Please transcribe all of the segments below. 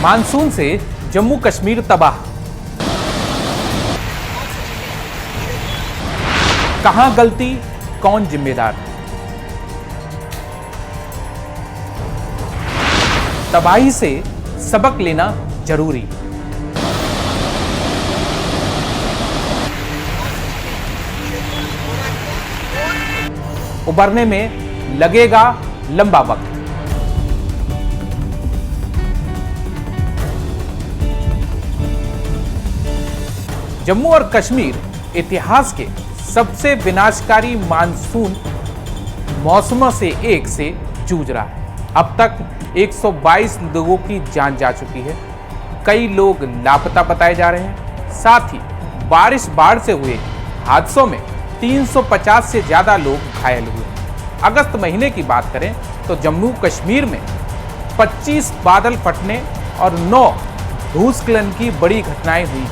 Monsoon से जम्मू कश्मीर तबाह, कहां गलती, कौन जिम्मेदार? तबाही से सबक लेना जरूरी। उबरने में लगेगा लंबा वक्त। जम्मू और कश्मीर इतिहास के सबसे विनाशकारी मानसून मौसमों से एक से जूझ रहा है। अब तक 122 लोगों की जान जा चुकी है, कई लोग लापता बताए जा रहे हैं। साथ ही बाढ़ से हुए हादसों में 350 से ज्यादा लोग घायल हुए। अगस्त महीने की बात करें तो जम्मू कश्मीर में 25 बादल फटने और 9 भूस्खलन की बड़ी घटनाएं हुई।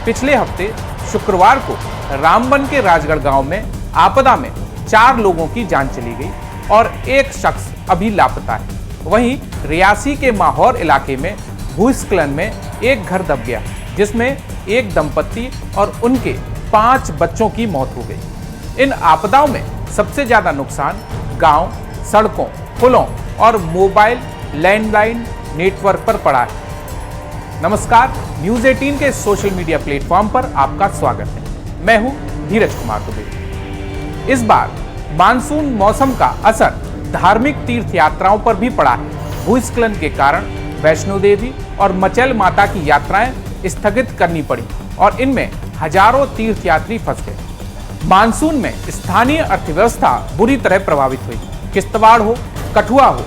पिछले हफ्ते शुक्रवार को रामबन के राजगढ़ गांव में आपदा में 4 लोगों की जान चली गई और एक शख्स अभी लापता है। वहीं रियासी के माहौर इलाके में भूस्खलन में एक घर दब गया, जिसमें एक दंपत्ति और उनके 5 बच्चों की मौत हो गई। इन आपदाओं में सबसे ज्यादा नुकसान गांव, सड़कों, पुलों और मोबाइल लैंडलाइन नेटवर्क पर पड़ा है। नमस्कार, न्यूज़ 18 के सोशल मीडिया प्लेटफॉर्म पर आपका स्वागत है। मैं हूं धीरज कुमार दुबे। इस बार मानसून मौसम का असर धार्मिक तीर्थ यात्राओं पर भी पड़ा है। भूस्खलन के कारण वैष्णो देवी और मचैल माता की यात्राएं स्थगित करनी पड़ी और इनमें हजारों तीर्थयात्री फंस गए। मानसून में स्थानीय अर्थव्यवस्था बुरी तरह प्रभावित हुई। किश्तवाड़ हो, कठुआ हो,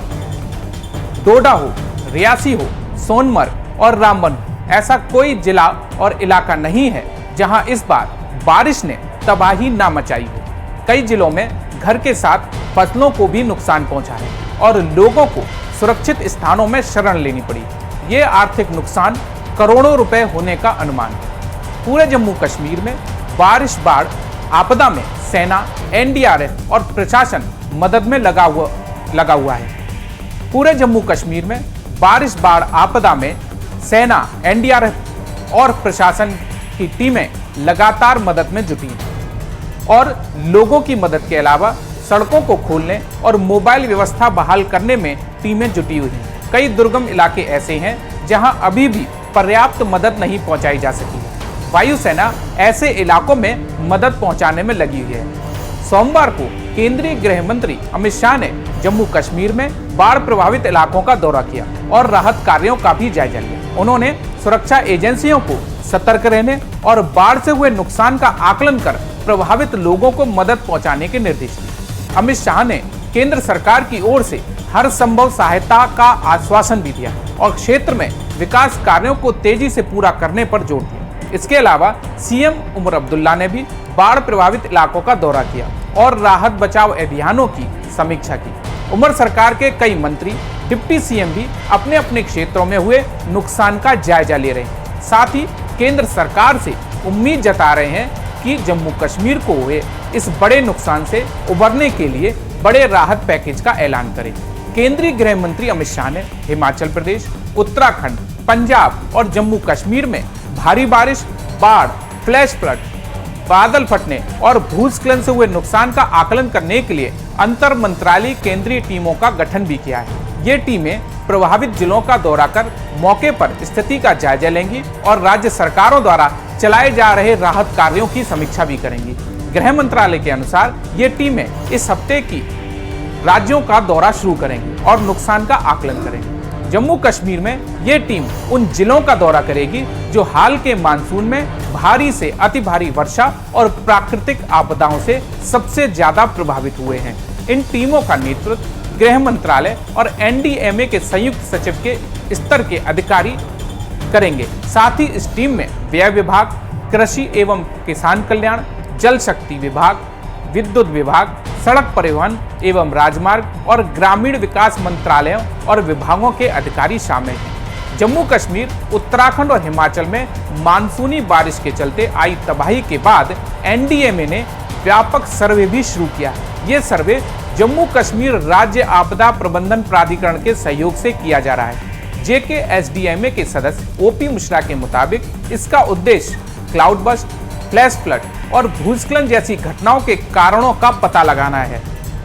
डोडा हो, रियासी हो, सोनमर्ग और रामबन, ऐसा कोई जिला और इलाका नहीं है जहां इस बार बारिश ने तबाही ना मचाई हो। कई जिलों में घर के साथ फसलों को भी नुकसान पहुंचा है और लोगों को सुरक्षित स्थानों में शरण लेनी पड़ी। ये आर्थिक नुकसान करोड़ों रुपए होने का अनुमान है। पूरे जम्मू कश्मीर में बारिश बाढ़ आपदा में सेना, एनडीआरएफ और प्रशासन मदद में लगा हुआ है। पूरे जम्मू कश्मीर में बारिश बाढ़ आपदा में सेना, एनडीआरएफ और प्रशासन की टीमें लगातार मदद में जुटी हैं और लोगों की मदद के अलावा सड़कों को खोलने और मोबाइल व्यवस्था बहाल करने में टीमें जुटी हुई हैं। कई दुर्गम इलाके ऐसे हैं जहां अभी भी पर्याप्त मदद नहीं पहुंचाई जा सकी है। वायुसेना ऐसे इलाकों में मदद पहुंचाने में लगी हुई है। सोमवार को केंद्रीय गृह मंत्री अमित शाह ने जम्मू कश्मीर में बाढ़ प्रभावित इलाकों का दौरा किया और राहत कार्यों का भी जायजा लिया। उन्होंने सुरक्षा एजेंसियों को सतर्क रहने और बाढ़ से हुए नुकसान का आकलन कर प्रभावित लोगों को मदद पहुंचाने के निर्देश दिए। अमित शाह ने केंद्र सरकार की ओर से हर संभव सहायता का आश्वासन भी दिया और क्षेत्र में विकास कार्यों को तेजी से पूरा करने पर जोर दिया। इसके अलावा सीएम उमर अब्दुल्ला ने भी बाढ़ प्रभावित इलाकों का दौरा किया और राहत बचाव अभियानों की समीक्षा की। उमर सरकार के कई मंत्री, डिप्टी सीएम भी अपने अपने क्षेत्रों में हुए नुकसान का जायजा ले रहे हैं। साथ ही केंद्र सरकार से उम्मीद जता रहे हैं कि जम्मू कश्मीर को हुए इस बड़े नुकसान से उबरने के लिए बड़े राहत पैकेज का ऐलान करें। केंद्रीय गृह मंत्री अमित शाह ने हिमाचल प्रदेश, उत्तराखंड, पंजाब और जम्मू कश्मीर में भारी बारिश, बाढ़, फ्लैश फ्लड, बादल फटने और भूस्खलन से हुए नुकसान का आकलन करने के लिए अंतर मंत्रालयी केंद्रीय टीमों का गठन भी किया है। ये टीमें प्रभावित जिलों का दौरा कर मौके पर स्थिति का जायजा लेंगी और राज्य सरकारों द्वारा चलाए जा रहे राहत कार्यों की समीक्षा भी करेंगी। गृह मंत्रालय के अनुसार ये टीमें इस हफ्ते की राज्यों का दौरा शुरू करेंगी और नुकसान का आकलन करेंगी। जम्मू कश्मीर में ये टीम उन जिलों का दौरा करेगी जो हाल के मानसून में भारी से अति भारी वर्षा और प्राकृतिक आपदाओं से सबसे ज्यादा प्रभावित हुए हैं। इन टीमों का नेतृत्व गृह मंत्रालय और एनडीएमए के संयुक्त सचिव के स्तर के अधिकारी करेंगे। साथ ही इस टीम में व्यय विभाग, कृषि एवं किसान कल्याण, जल शक्ति विभाग, विद्युत विभाग, सड़क परिवहन एवं राजमार्ग और ग्रामीण विकास मंत्रालयों और विभागों के अधिकारी शामिल हैं। जम्मू कश्मीर, उत्तराखंड और हिमाचल में मानसूनी बारिश के चलते आई तबाही के बाद एनडीएमए ने व्यापक सर्वे भी शुरू किया। ये सर्वे जम्मू कश्मीर राज्य आपदा प्रबंधन प्राधिकरण के सहयोग से किया जा रहा है। JKSDMA के सदस्य ओपी मिश्रा के मुताबिक इसका उद्देश्य क्लाउड बस्ट, फ्लैश फ्लड और भूस्खलन जैसी घटनाओं के कारणों का पता लगाना है।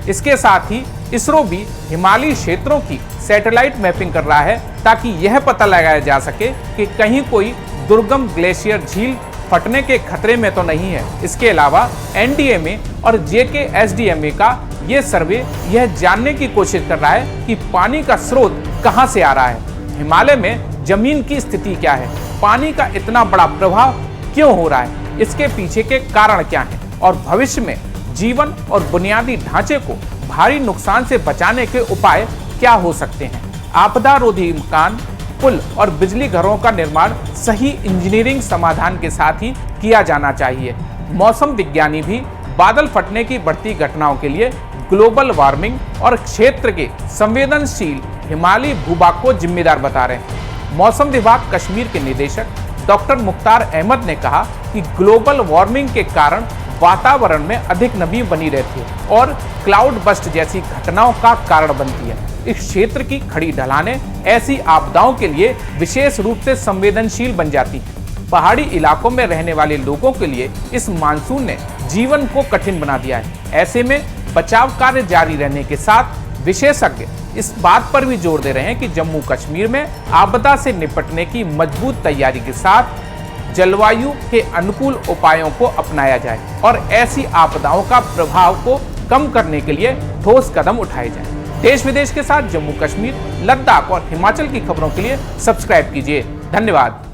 इसके साथ ही इसरो भी हिमालयी क्षेत्रों की सैटेलाइट मैपिंग कर रहा है ताकि यह पता लगाया जा सके कि कहीं कोई दुर्गम ग्लेशियर झील फटने के खतरे में तो नहीं है। इसके अलावा NDMA और JKSDMA का ये सर्वे यह जानने की कोशिश कर रहा है कि पानी का स्रोत कहां से आ रहा है, हिमालय में जमीन की स्थिति क्या है, पानी का इतना बड़ा प्रभाव क्यों हो रहा है, इसके पीछे के कारण क्या हैं और भविष्य में जीवन और बुनियादी ढांचे को भारी नुकसान से बचाने के उपाय क्या हो सकते हैं। आपदा रोधी मकान, पुल और बिजली घरों का निर्माण सही इंजीनियरिंग समाधान के साथ ही किया जाना चाहिए। मौसम विज्ञानी भी बादल फटने की बढ़ती घटनाओं के लिए ग्लोबल वार्मिंग और क्षेत्र के संवेदनशील हिमालयी भूभाग को जिम्मेदार बता रहे हैं। मौसम विभाग कश्मीर के निदेशक डॉक्टर मुख्तार अहमद ने कहा कि ग्लोबल वार्मिंग के कारण वातावरण में अधिक नमी बनी रहती है और क्लाउड बस्ट जैसी घटनाओं का कारण बनती है। इस क्षेत्र की खड़ी ढलानें ऐसी आपदाओं के लिए विशेष रूप से संवेदनशील बन जाती हैं। पहाड़ी इलाकों में रहने वाले लोगों के लिए इस मानसून ने जीवन को कठिन बना दिया है। ऐसे में बचाव कार्य जारी रहने के साथ विशेषज्ञ इस बात पर भी जोर दे रहे हैं कि जम्मू कश्मीर में आपदा से निपटने की मजबूत तैयारी के साथ जलवायु के अनुकूल उपायों को अपनाया जाए और ऐसी आपदाओं का प्रभाव को कम करने के लिए ठोस कदम उठाए जाएं। देश विदेश के साथ जम्मू कश्मीर, लद्दाख और हिमाचल की खबरों के लिए सब्सक्राइब कीजिए। धन्यवाद।